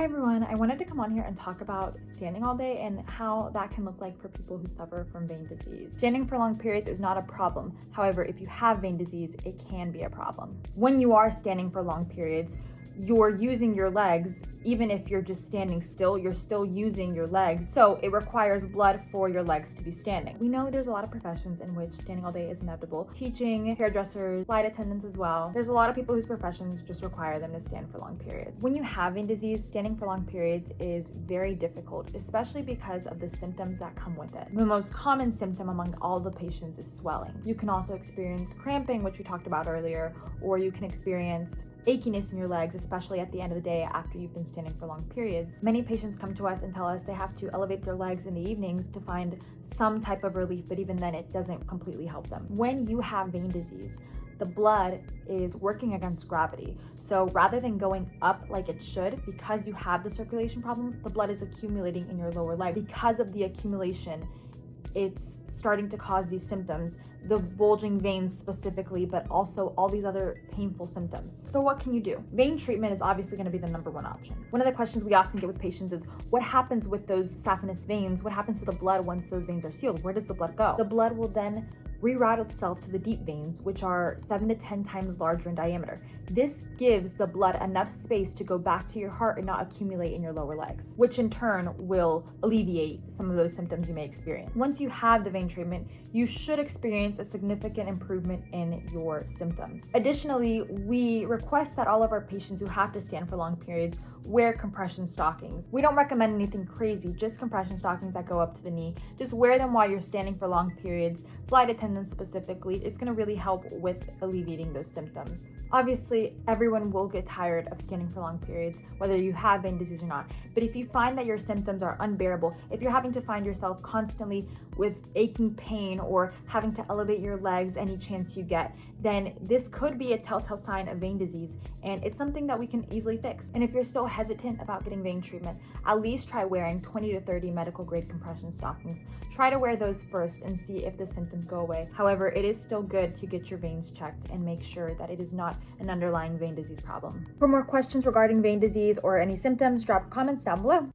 Hi everyone, I wanted to come on here and talk about standing all day and how that can look like for people who suffer from vein disease. Standing for long periods is not a problem. However, if you have vein disease, it can be a problem. When you are standing for long periods, you're using your legs. Even if you're just standing still, you're still using your legs. So it requires blood for your legs to be standing. We know there's a lot of professions in which standing all day is inevitable. Teaching, hairdressers, flight attendants as well. There's a lot of people whose professions just require them to stand for long periods. When you have vein disease, standing for long periods is very difficult, especially because of the symptoms that come with it. The most common symptom among all the patients is swelling. You can also experience cramping, which we talked about earlier, or you can experience achiness in your legs, especially at the end of the day after you've been standing for long periods. Many patients come to us and tell us they have to elevate their legs in the evenings to find some type of relief, but even then it doesn't completely help them. When you have vein disease, the blood is working against gravity. So rather than going up like it should, because you have the circulation problem, the blood is accumulating in your lower leg. Because of the accumulation, it's starting to cause these symptoms, the bulging veins specifically, but also all these other painful symptoms. So what can you do? Vein treatment is obviously going to be the number one option. One of the questions we often get with patients is, what happens with those saphenous veins? What happens to the blood once those veins are sealed? Where does the blood go? The blood will then reroute itself to the deep veins, which are 7 to 10 times larger in diameter. This gives the blood enough space to go back to your heart and not accumulate in your lower legs, which in turn will alleviate some of those symptoms you may experience. Once you have the vein treatment, you should experience a significant improvement in your symptoms. Additionally, we request that all of our patients who have to stand for long periods wear compression stockings. We don't recommend anything crazy, just compression stockings that go up to the knee. Just wear them while you're standing for long periods. Flight attendants specifically, it's going to really help with alleviating those symptoms. Obviously, everyone will get tired of standing for long periods, whether you have vein disease or not. But if you find that your symptoms are unbearable, if you're having to find yourself constantly with aching pain or having to elevate your legs any chance you get, then this could be a telltale sign of vein disease, and it's something that we can easily fix. And if you're still hesitant about getting vein treatment, at least try wearing 20 to 30 medical grade compression stockings. Try to wear those first and see if the symptoms go away. However, it is still good to get your veins checked and make sure that it is not an underlying vein disease problem. For more questions regarding vein disease or any symptoms, drop comments down below.